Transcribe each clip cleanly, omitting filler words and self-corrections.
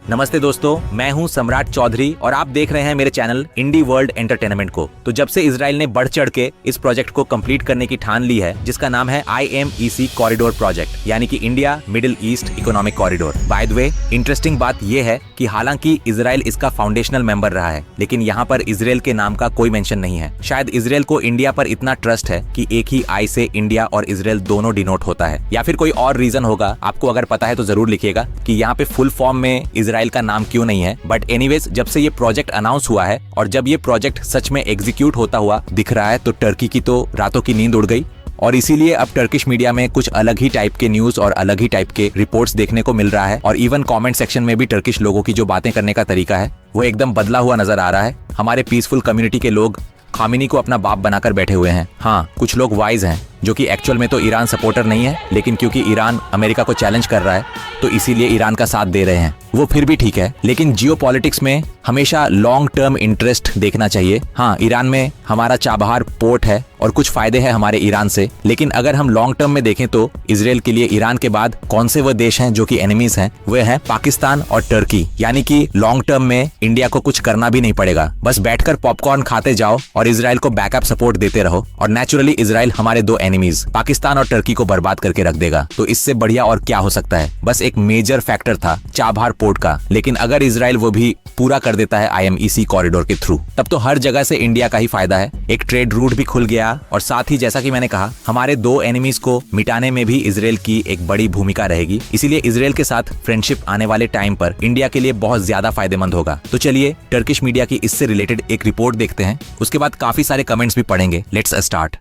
नमस्ते दोस्तों, मैं हूं सम्राट चौधरी और आप देख रहे हैं मेरे चैनल इंडी वर्ल्ड एंटरटेनमेंट को। तो जब से इजराइल ने बढ़ चढ़ के इस प्रोजेक्ट को कंप्लीट करने की ठान ली है, जिसका नाम है IMEC कॉरिडोर प्रोजेक्ट, यानी कि India Middle east economic corridor. By the way, interesting बात यह है कि हालांकि इजराइल इसका फाउंडेशनल मेंबर रहा है, लेकिन यहाँ पर इजराइल के नाम का कोई मेंशन नहीं है। शायद इजराइल को इंडिया पर इतना ट्रस्ट है कि एक ही आई से इंडिया और इजराइल दोनों डिनोट होता है, या फिर कोई और रीजन होगा। आपको अगर पता है तो जरूर लिखिएगा कि यहाँ पे फुल फॉर्म में इजराइल का नाम क्यों नहीं है। बट एनीवेज, जब से ये प्रोजेक्ट अनाउंस हुआ है और जब ये प्रोजेक्ट सच में एग्जीक्यूट होता हुआ दिख रहा है, तो टर्की की तो रातों की नींद उड़ गई। और इसीलिए अब टर्किश मीडिया में कुछ अलग ही टाइप के न्यूज और अलग ही टाइप के रिपोर्ट्स देखने को मिल रहा है। और इवन कमेंट सेक्शन में भी टर्किश लोगों की जो बातें करने का तरीका है वो एकदम बदला हुआ नजर आ रहा है। हमारे पीसफुल कम्युनिटी के लोग खामिनी को अपना बाप बनाकर बैठे हुए हैं। हाँ, कुछ लोग वाइज हैं जो कि एक्चुअल में तो ईरान सपोर्टर नहीं है, लेकिन क्योंकि ईरान अमेरिका को चैलेंज कर रहा है तो इसीलिए ईरान का साथ दे रहे हैं। वो फिर भी ठीक है, लेकिन जियोपॉलिटिक्स में हमेशा लॉन्ग टर्म इंटरेस्ट देखना चाहिए। हाँ, ईरान में हमारा चाबहार पोर्ट है और कुछ फायदे हैं हमारे ईरान से, लेकिन अगर हम लॉन्ग टर्म में देखें तो इजराइल के लिए ईरान के बाद कौन से वो देश हैं जो कि एनिमीज हैं? वे हैं पाकिस्तान और टर्की। यानी कि लॉन्ग टर्म में इंडिया को कुछ करना भी नहीं पड़ेगा, बस बैठकर पॉपकॉर्न खाते जाओ और इजराइल को बैकअप सपोर्ट देते रहो। और नेचुरली इजराइल हमारे दो एनिमीज पाकिस्तान और टर्की को बर्बाद करके रख देगा। तो इससे बढ़िया और क्या हो सकता है? बस एक मेजर फैक्टर था चाबहार पोर्ट का, लेकिन अगर इजराइल वो भी पूरा कर देता है IMEC कॉरिडोर के थ्रू, तब तो हर जगह से इंडिया का ही फायदा है। एक ट्रेड रूट भी खुल गया और साथ ही जैसा कि मैंने कहा, हमारे दो एनिमीज को मिटाने में भी इजराइल की एक बड़ी भूमिका रहेगी। इसीलिए इजराइल के साथ फ्रेंडशिप आने वाले टाइम पर इंडिया के लिए बहुत ज्यादा फायदेमंद होगा। तो चलिए टर्किश मीडिया की इससे रिलेटेड एक रिपोर्ट देखते हैं, उसके बाद काफी सारे कमेंट्स भी पढ़ेंगे। Let's start.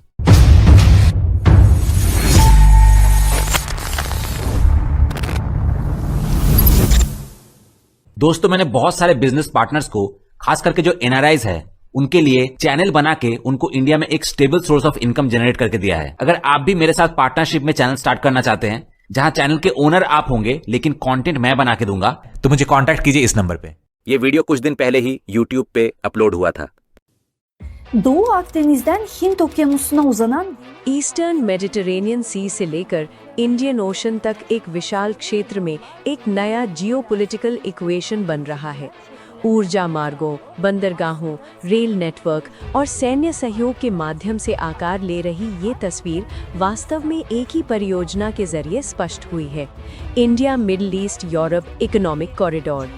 दोस्तों, मैंने बहुत सारे बिजनेस पार्टनर्स को, खास करके जो NRIs है, उनके लिए चैनल बना के उनको इंडिया में एक stable source of income generate करके दिया है। अगर आप भी मेरे साथ पार्टनरशिप में चैनल स्टार्ट करना चाहते हैं, जहां चैनल के ओनर आप होंगे लेकिन कंटेंट मैं बना के दूंगा, तो मुझे कांटेक्ट कीजिए इस नंबर पे। ये वीडियो कुछ दिन पहले ही YouTube पे अपलोड हुआ था। Doğu Akdeniz'den Hint Okyanusu'na uzanan Eastern Mediterranean Sea से लेकर इंडियन ओशन तक एक विशाल क्षेत्र में एक नया जियोपॉलिटिकल इक्वेशन बन रहा है। ऊर्जा मार्गों, बंदरगाहों, रेल नेटवर्क और सैन्य सहयोग के माध्यम से आकार ले रही ये तस्वीर वास्तव में एक ही परियोजना के जरिए स्पष्ट हुई है: India Middle East Europe Economic Corridor.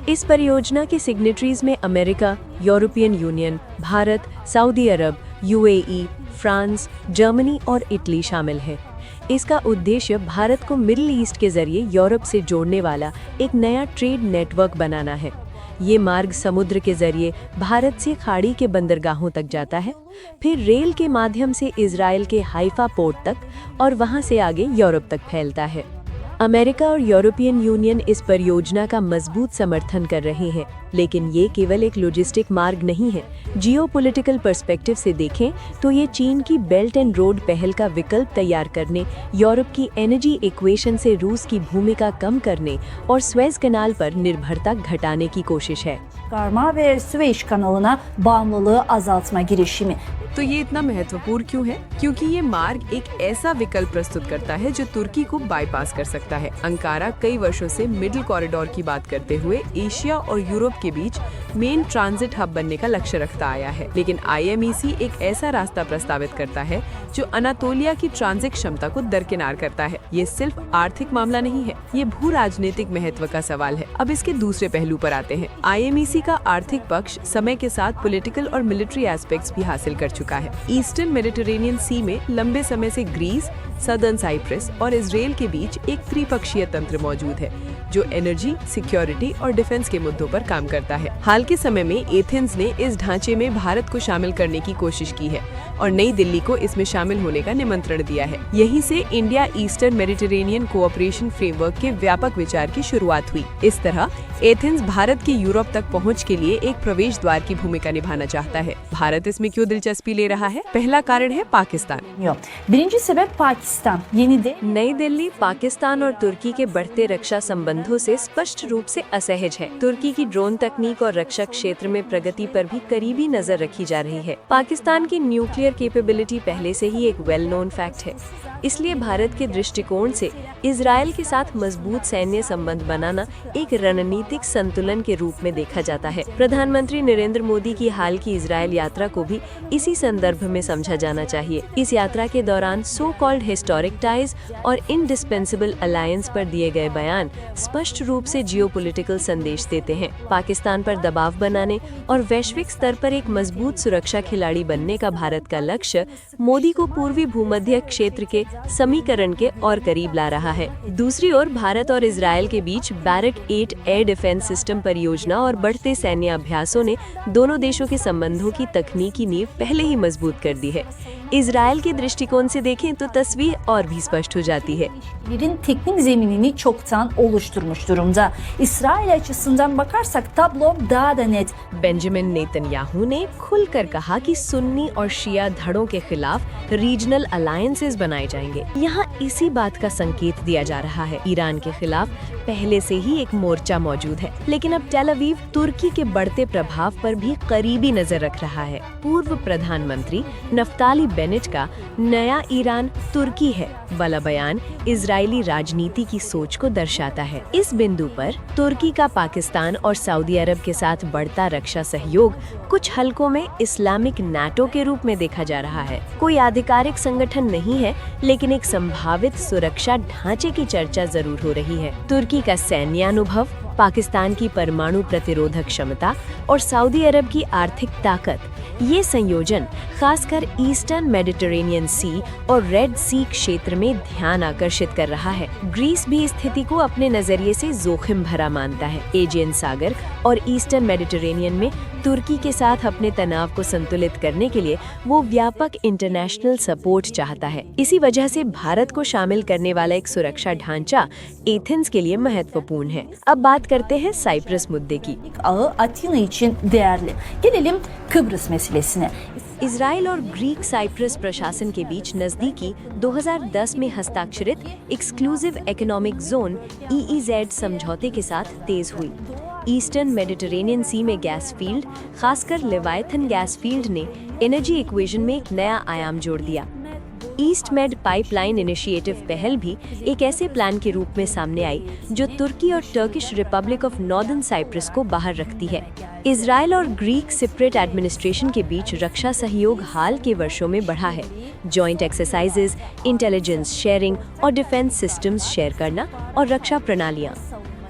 इस परियोजना के सिग्नेटरीज में America, European Union, Bharat, Saudi Arab, UAE, France, Germany और इटली शामिल है। इसका उद्देश्य भारत को मिडिल ईस्ट के जरिए यूरोप से जोड़ने वाला एक नया ट्रेड नेटवर्क बनाना है। ये मार्ग समुद्र के जरिए भारत से खाड़ी के बंदरगाहों तक जाता है, फिर रेल के माध्यम से इजराइल के हाइफा पोर्ट तक और वहां से आगे यूरोप तक फैलता है। अमेरिका और यूरोपियन यूनियन इस परियोजना का मजबूत समर्थन कर रहे हैं, लेकिन ये केवल एक लॉजिस्टिक मार्ग नहीं है। जियोपॉलिटिकल पर्सपेक्टिव से देखें तो ये चीन की बेल्ट एंड रोड पहल का विकल्प तैयार करने, यूरोप की एनर्जी इक्वेशन से रूस की भूमिका कम करने और स्वेज कनाल पर निर्भरता घटाने की कोशिश है। çıkarma ve Süveyş kanalına bağımlılığı azaltma girişimi. तो ये इतना महत्वपूर्ण क्यों है? क्योंकि ये मार्ग एक ऐसा विकल्प प्रस्तुत करता है जो तुर्की को बाईपास कर सकता है। अंकारा कई वर्षों से मिडिल कॉरिडोर की बात करते हुए एशिया और यूरोप के बीच मेन ट्रांजिट हब बनने का लक्ष्य रखता आया है, लेकिन IMEC एक ऐसा रास्ता प्रस्तावित करता है जो अनातोलिया की ट्रांजिट क्षमता को दरकिनार करता है। ये सिर्फ आर्थिक मामला नहीं है, ये भू राजनीतिक महत्व का सवाल है। अब इसके दूसरे पहलू पर आते हैं। IMEC का आर्थिक पक्ष समय के साथ पॉलिटिकल और मिलिट्री एस्पेक्ट्स भी हासिल कर चुका है। ईस्टर्न मेडिटेरेनियन सी में लंबे समय से ग्रीस, सदर्न साइप्रस और इजराइल के बीच एक त्रिपक्षीय तंत्र मौजूद है जो एनर्जी, सिक्योरिटी और डिफेंस के मुद्दों पर काम करता है। हाल के समय में एथेंस ने इस ढांचे में भारत को शामिल करने की कोशिश की है और नई दिल्ली को इसमें शामिल होने का निमंत्रण दिया है। यहीं से India eastern Mediterranean cooperation framework के व्यापक विचार की शुरुआत हुई। इस तरह एथेंस भारत की यूरोप तक पहुंच के लिए एक प्रवेश द्वार की भूमिका निभाना चाहता है। भारत इसमें क्यों दिलचस्पी ले रहा है? पहला कारण है Pakistan. Birinci sebep Pakistan. Pakistan yeni de नई दिल्ली पाकिस्तान और तुर्की के बढ़ते रक्षा संबंधों से स्पष्ट रूप से असहज है। तुर्की की ड्रोन तकनीक और रक्षा क्षेत्र में प्रगति पर भी करीबी नजर रखी जा रही है। पाकिस्तान की न्यूक्लियर कैपेबिलिटी पहले से ही एक वेल नोन फैक्ट है, इसलिए भारत के दृष्टिकोण से इजराइल के साथ मजबूत सैन्य संबंध बनाना एक रणनीतिक संतुलन के रूप में देखा जाता है। प्रधानमंत्री नरेंद्र मोदी की हाल की इजराइल यात्रा को भी इसी संदर्भ में समझा जाना चाहिए। इस यात्रा के दौरान सो कॉल्ड हिस्टोरिक टाइज और इंडिस्पेंसिबल अलायंस पर दिए गए बयान स्पष्ट रूप से जियोपॉलिटिकल संदेश देते हैं। पाकिस्तान पर दबाव बनाने और वैश्विक स्तर पर एक मजबूत सुरक्षा खिलाड़ी बनने का भारत का लक्ष्य मोदी को पूर्वी भूमध्य क्षेत्र के समीकरण के और करीब ला रहा है। दूसरी ओर भारत और इजराइल के बीच बैरक 8 एयर डिफेंस सिस्टम परियोजना और बढ़ते सैन्य अभ्यासों ने दोनों देशों के संबंधों की तकनीकी नींव पहले ही मजबूत कर दी है। इजराइल के दृष्टिकोण से देखें तो तस्वीर और भी स्पष्ट हो जाती है। yerin teknik zeminini çoktan oluşturmuş durumda. İsrail açısından bakarsak tablo daha da net. Benjamin Netanyahu ने खुलकर कहा कि सुन्नी और शिया धड़ों के खिलाफ रीजनल अलायंसेस बनाए जाएंगे। यहाँ इसी बात का संकेत दिया जा रहा है। ईरान के खिलाफ पहले से ही एक मोर्चा मौजूद है, लेकिन अब टेल अवीव तुर्की के बढ़ते प्रभाव पर भी करीबी नजर रख रहा है। पूर्व प्रधानमंत्री नफ्ताली बेनेट का नया ईरान तुर्की है वाला बयान इजरायली राजनीति की सोच को दर्शाता है। इस बिंदु पर तुर्की का पाकिस्तान और सऊदी अरब के साथ बढ़ता रक्षा सहयोग कुछ हलकों में इस्लामिक नाटो के रूप में देखा जा रहा है। कोई आधिकारिक संगठन नहीं है, लेकिन एक संभावित सुरक्षा ढांचे की चर्चा जरूर हो रही है। तुर्की का सैन्य अनुभव, पाकिस्तान की परमाणु प्रतिरोधक क्षमता और सऊदी अरब की आर्थिक ताकत, ये संयोजन खासकर ईस्टर्न मेडिटेरेनियन सी और रेड सी क्षेत्र में ध्यान आकर्षित कर रहा है। ग्रीस भी स्थिति को अपने नजरिए से जोखिम भरा मानता है। एजियन सागर और ईस्टर्न मेडिटेरेनियन में तुर्की के साथ अपने तनाव को संतुलित करने के लिए वो व्यापक इंटरनेशनल सपोर्ट चाहता है। इसी वजह से भारत को शामिल करने वाला एक सुरक्षा ढांचा एथेंस के लिए महत्वपूर्ण है। अब बात करते हैं साइप्रस मुद्दे की। Ağı Atina için değerli. Gelelim Kıbrıs meselesine. Israel और ग्रीक साइप्रस प्रशासन के बीच नजदीकी 2010 में हस्ताक्षरित एक्सक्लूसिव इकोनॉमिक जोन EEZ समझौते के साथ तेज हुई। ईस्टर्न मेडिटेरेनियन सी में गैस फील्ड, खासकर लेवायथन गैस फील्ड ने एनर्जी इक्वेशन में एक नया आयाम जोड़ दिया। ईस्ट मेड पाइपलाइन इनिशिएटिव पहल भी एक ऐसे प्लान के रूप में सामने आई जो तुर्की और Turkish Republic of Northern Cyprus को बाहर रखती है। इजराइल और ग्रीक सिप्रेट एडमिनिस्ट्रेशन के बीच रक्षा सहयोग हाल के वर्षों में बढ़ा है। जॉइंट एक्सरसाइजेज, इंटेलिजेंस शेयरिंग और डिफेंस सिस्टम्स शेयर करना और रक्षा प्रणालियां।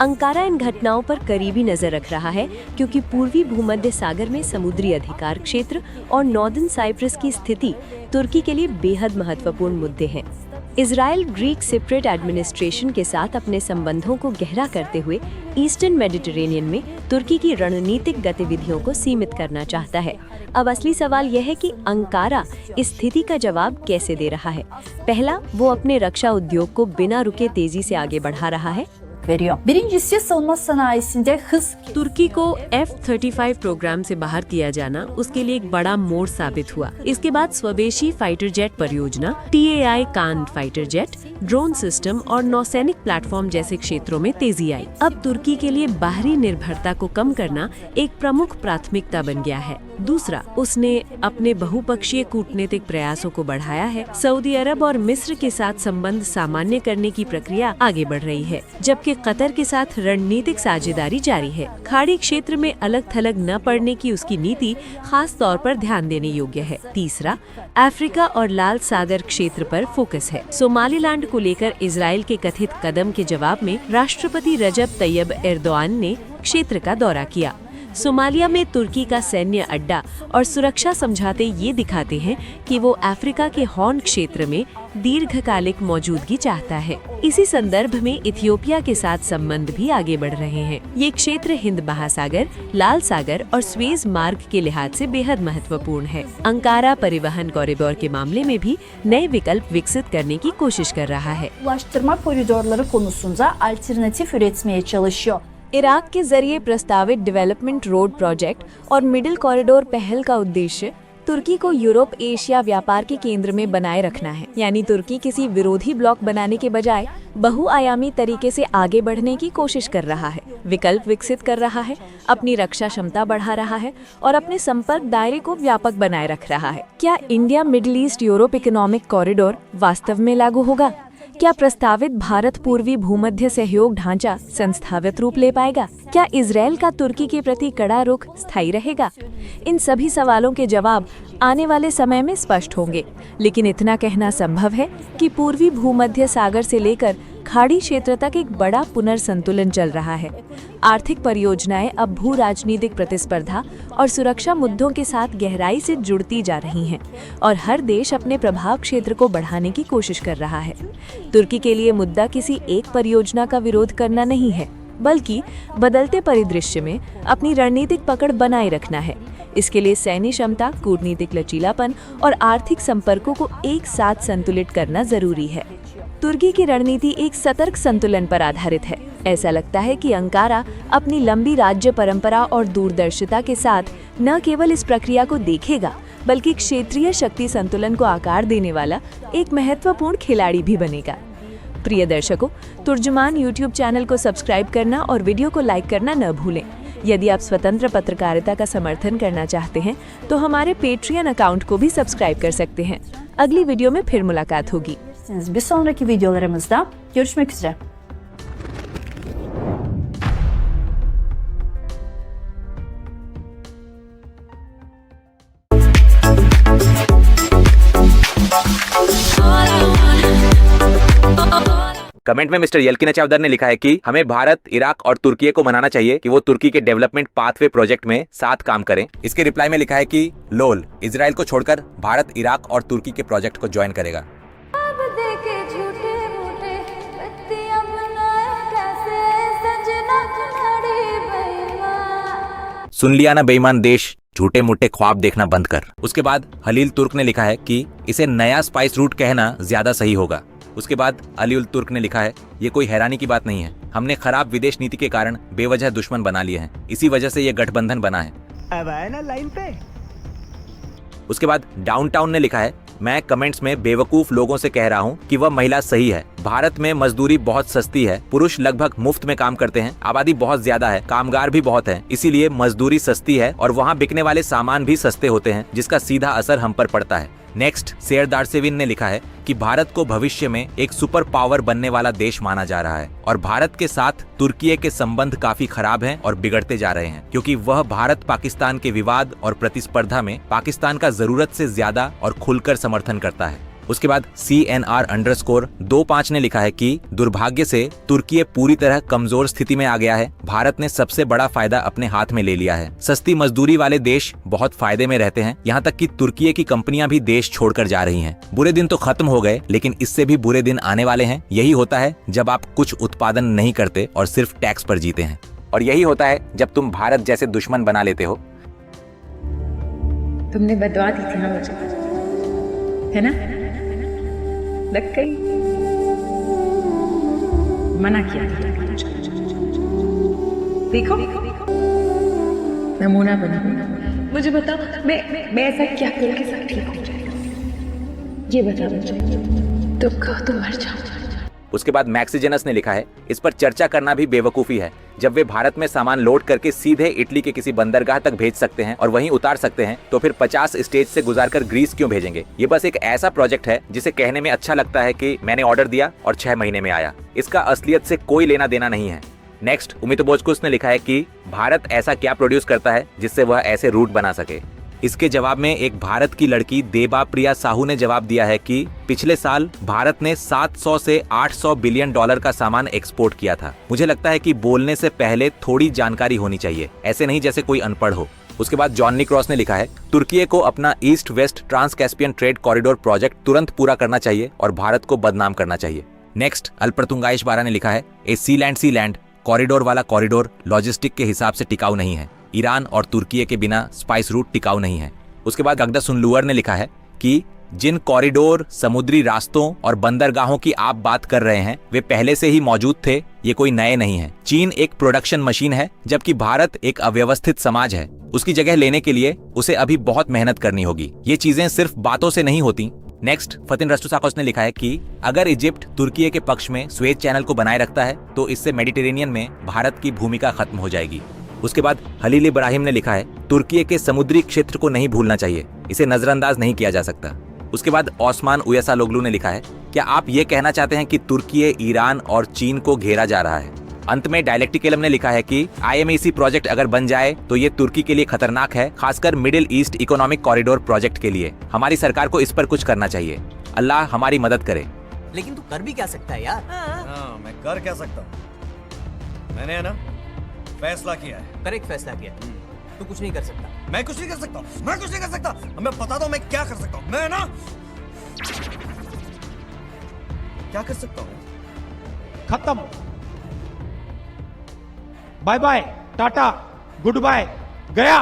अंकारा इन घटनाओं पर करीबी नजर रख रहा है, क्योंकि पूर्वी भूमध्य सागर में समुद्री अधिकार क्षेत्र और नॉर्दर्न साइप्रस की स्थिति तुर्की के लिए बेहद महत्वपूर्ण मुद्दे हैं। इजराइल ग्रीक सिप्रेट एडमिनिस्ट्रेशन के साथ अपने संबंधों को गहरा करते हुए ईस्टर्न मेडिटेरेनियन में तुर्की की रणनीतिक गतिविधियों को सीमित करना चाहता है। अब असली सवाल यह है कि अंकारा इस स्थिति का जवाब कैसे दे रहा है। पहला, वो अपने रक्षा उद्योग को बिना रुके तेजी से आगे बढ़ा रहा है। veriyor. Birincisi savunma sanayisinde hız. तुर्की को F-35 प्रोग्राम से बाहर किया जाना उसके लिए एक बड़ा मोड़ साबित हुआ। इसके बाद स्वदेशी फाइटर जेट परियोजना, TAI कान फाइटर जेट, ड्रोन सिस्टम और नौसैनिक प्लेटफॉर्म जैसे क्षेत्रों में तेजी आई। अब तुर्की के लिए बाहरी निर्भरता को कम करना एक प्रमुख प्राथमिकता बन गया है। दूसरा, उसने अपने बहुपक्षीय कूटनीतिक प्रयासों को बढ़ाया है। सऊदी अरब और मिस्र के साथ संबंध सामान्य करने की प्रक्रिया आगे बढ़ रही है, जबकि कतर के साथ रणनीतिक साझेदारी जारी है। खाड़ी क्षेत्र में अलग थलग न पड़ने की उसकी नीति खास तौर पर ध्यान देने योग्य है। तीसरा, अफ्रीका और लाल सागर क्षेत्र पर फोकस है। सोमालीलैंड को लेकर इजराइल के कथित कदम के जवाब में राष्ट्रपति रजब तैयब एर्दोआन ने क्षेत्र का दौरा किया। सोमालिया में तुर्की का सैन्य अड्डा और सुरक्षा समझौते ये दिखाते हैं कि वो अफ्रीका के हॉर्न क्षेत्र में दीर्घकालिक मौजूदगी चाहता है। इसी संदर्भ में इथियोपिया के साथ संबंध भी आगे बढ़ रहे हैं। ये क्षेत्र हिंद महासागर, लाल सागर और स्वेज मार्ग के लिहाज से बेहद महत्वपूर्ण है। अंकारा परिवहन कॉरिडोर के मामले में भी नए विकल्प विकसित करने की कोशिश कर रहा है। Ulaştırma koridorları konusunda alternatif üretmeye çalışıyor. Iraq के जरिए प्रस्तावित डेवलपमेंट रोड प्रोजेक्ट और मिडिल कॉरिडोर पहल का उद्देश्य तुर्की को यूरोप एशिया व्यापार के केंद्र में बनाए रखना है। यानी तुर्की किसी विरोधी ब्लॉक बनाने के बजाय बहुआयामी तरीके से आगे बढ़ने की कोशिश कर रहा है, विकल्प विकसित कर रहा है, अपनी रक्षा क्षमता बढ़ा रहा है और अपने संपर्क दायरे को व्यापक बनाए रख रहा है। क्या India Middle East Europe Economic corridor वास्तव में लागू होगा? क्या प्रस्तावित भारत पूर्वी भूमध्य सहयोग ढांचा संस्थावित रूप ले पाएगा? क्या इजराइल का तुर्की के प्रति कड़ा रुख स्थायी रहेगा? इन सभी सवालों के जवाब आने वाले समय में स्पष्ट होंगे, लेकिन इतना कहना संभव है कि पूर्वी भूमध्य सागर से लेकर खाड़ी क्षेत्र तक एक बड़ा पुनर्संतुलन चल रहा है। आर्थिक परियोजनाएं अब भू राजनीतिक प्रतिस्पर्धा और सुरक्षा मुद्दों के साथ गहराई से जुड़ती जा रही हैं और हर देश अपने प्रभाव क्षेत्र को बढ़ाने की कोशिश कर रहा है। तुर्की के लिए मुद्दा किसी एक परियोजना का विरोध करना नहीं है, बल्कि बदलते परिदृश्य में अपनी रणनीतिक पकड़ बनाए रखना है। इसके लिए सैन्य क्षमता, कूटनीतिक लचीलापन और आर्थिक संपर्कों को एक साथ संतुलित करना जरूरी है। तुर्की की रणनीति एक सतर्क संतुलन पर आधारित है। ऐसा लगता है कि अंकारा अपनी लंबी राज्य परंपरा और दूरदर्शिता के साथ न केवल इस प्रक्रिया को देखेगा, बल्कि क्षेत्रीय शक्ति संतुलन को आकार देने वाला एक महत्वपूर्ण खिलाड़ी भी बनेगा। प्रिय दर्शकों, तुर्जुमान YouTube चैनल को सब्सक्राइब करना और वीडियो को लाइक करना न भूलें। यदि आप स्वतंत्र पत्रकारिता का समर्थन करना चाहते हैं तो हमारे पेट्रियन अकाउंट को भी सब्सक्राइब कर सकते हैं। अगली वीडियो में फिर मुलाकात होगी। Bir sonraki videolarımızda görüşmek üzere. Comment में मिस्टर यल्किन चावदर ने लिखा है कि हमें भारत, इराक और तुर्की को मनाना चाहिए कि वो तुर्की के डेवलपमेंट पाथवे प्रोजेक्ट में साथ काम करें। इसके रिप्लाई में लिखा है कि लोल, इजराइल को छोड़कर भारत, इराक और तुर्की के प्रोजेक्ट को ज्वाइन करेगा। सुन लिया ना बेईमान देश, झूठे मूठे ख्वाब देखना बंद कर। उसके बाद हलील तुर्क ने लिखा है कि इसे नया स्पाइस रूट कहना ज्यादा सही होगा। उसके बाद अली उल तुर्क ने लिखा है, ये कोई हैरानी की बात नहीं है, हमने खराब विदेश नीति के कारण बेवजह दुश्मन बना लिए हैं, इसी वजह से ये गठबंधन बना है। अब आया ना लाइन पे। उसके बाद डाउनटाउन ने लिखा है, मैं कमेंट्स में बेवकूफ लोगों से कह रहा हूँ कि वह महिला सही है। भारत में मजदूरी बहुत सस्ती है, पुरुष लगभग मुफ्त में काम करते हैं, आबादी बहुत ज्यादा है, कामगार भी बहुत है, इसीलिए मजदूरी सस्ती है और वहाँ बिकने वाले सामान भी सस्ते होते हैं, जिसका सीधा असर हम पर पड़ता है। नेक्स्ट शेर दारसेविन ने लिखा है कि भारत को भविष्य में एक सुपर पावर बनने वाला देश माना जा रहा है और भारत के साथ तुर्की के संबंध काफी खराब हैं और बिगड़ते जा रहे हैं, क्योंकि वह भारत पाकिस्तान के विवाद और प्रतिस्पर्धा में पाकिस्तान का जरूरत से ज्यादा और खुलकर समर्थन करता है। उसके बाद CNR_25 ने लिखा है कि दुर्भाग्य से तुर्की पूरी तरह कमजोर स्थिति में आ गया है। भारत ने सबसे बड़ा फायदा अपने हाथ में ले लिया है। सस्ती मजदूरी वाले देश बहुत फायदे में रहते हैं, यहाँ तक कि तुर्की की कंपनियां भी देश छोड़कर जा रही हैं। बुरे दिन तो खत्म हो गए, लेकिन इससे भी बुरे दिन आने वाले हैं। यही होता है जब आप कुछ उत्पादन नहीं करते और सिर्फ टैक्स पर जीते हैं, और यही होता है जब तुम भारत जैसे दुश्मन बना लेते हो। तुमने बदवा दी थी मुझे, है ना? लग गई, मना किया था। देखो नमूना बना। मुझे बताओ, मैं ऐसा क्या करूँ कि सब ठीक हो जाए? ये बता मुझे। तुम कहो तो मर जाओ। उसके बाद मैक्सिजेनस ने लिखा है, इस पर चर्चा करना भी बेवकूफी है। जब वे भारत में सामान लोड करके सीधे इटली के किसी बंदरगाह तक भेज सकते हैं और वहीं उतार सकते हैं, तो फिर 50 स्टेज से गुजारकर ग्रीस क्यों भेजेंगे? ये बस एक ऐसा प्रोजेक्ट है जिसे कहने में अच्छा लगता है कि मैंने ऑर्डर दिया और 6 महीने में आया। इसका असलियत से कोई लेना देना नहीं है। नेक्स्ट उमित बोजकुस ने लिखा है कि भारत ऐसा क्या प्रोड्यूस करता है जिससे वह ऐसे रूट बना सके। इसके जवाब में एक भारत की लड़की देबा प्रिया साहू ने जवाब दिया है कि पिछले साल भारत ने 700 से 800 बिलियन डॉलर का सामान एक्सपोर्ट किया था। मुझे लगता है कि बोलने से पहले थोड़ी जानकारी होनी चाहिए, ऐसे नहीं जैसे कोई अनपढ़ हो। उसके बाद जॉनी क्रॉस ने लिखा है, तुर्की को अपना east west trans Caspian trade corridor project तुरंत पूरा करना चाहिए और भारत को बदनाम करना चाहिए। नेक्स्ट अल्प्रतुंगाइश बारा ने लिखा है, ए सी लैंड कॉरिडोर वाला कॉरिडोर लॉजिस्टिक के हिसाब से टिकाऊ नहीं है। ईरान और तुर्की के बिना स्पाइस रूट टिकाऊ नहीं है। उसके बाद अगदा सुनलुअर ने लिखा है कि जिन कॉरिडोर, समुद्री रास्तों और बंदरगाहों की आप बात कर रहे हैं वे पहले से ही मौजूद थे, ये कोई नए नहीं है। चीन एक प्रोडक्शन मशीन है, जबकि भारत एक अव्यवस्थित समाज है। उसकी जगह लेने के लिए उसे अभी बहुत मेहनत करनी होगी। ये चीजें सिर्फ बातों से नहीं होती। नेक्स्ट, फतिन रस्टुसाकोस ने लिखा है कि अगर इजिप्ट तुर्की के पक्ष में स्वेज चैनल को बनाए रखता है तो इससे मेडिटेरेनियन में भारत की भूमिका खत्म हो जाएगी। उसके बाद हलील इब्राहिम ने लिखा है, तुर्की के समुद्री क्षेत्र को नहीं भूलना चाहिए, इसे नजरअंदाज नहीं किया जा सकता। उसके बाद ओस्मान उयसालोग्लू ने लिखा है, क्या आप ये कहना चाहते हैं कि तुर्की, ईरान और चीन को घेरा जा रहा है? अंत में डायलेक्टिक एलम ने लिखा है कि IMEC प्रोजेक्ट अगर बन जाए तो ये तुर्की के लिए खतरनाक है, खासकर middle east economic corridor project के लिए। हमारी सरकार को इस पर कुछ करना चाहिए। अल्लाह हमारी मदद करे। लेकिन तू कर भी क्या सकता है यार? हाँ, मैं कर क्या सकता हूँ? मैंने है ना फैसला किया है। करेक्ट फैसला किया। तू कुछ नहीं कर सकता। मैं कुछ नहीं कर सकता। मैं कुछ नहीं कर सकता। मैं बताता हूँ मैं क्या कर सकता हूँ। मैं ना क्या कर सकता हूँ? खत्म। Bye bye, tata, goodbye, गया।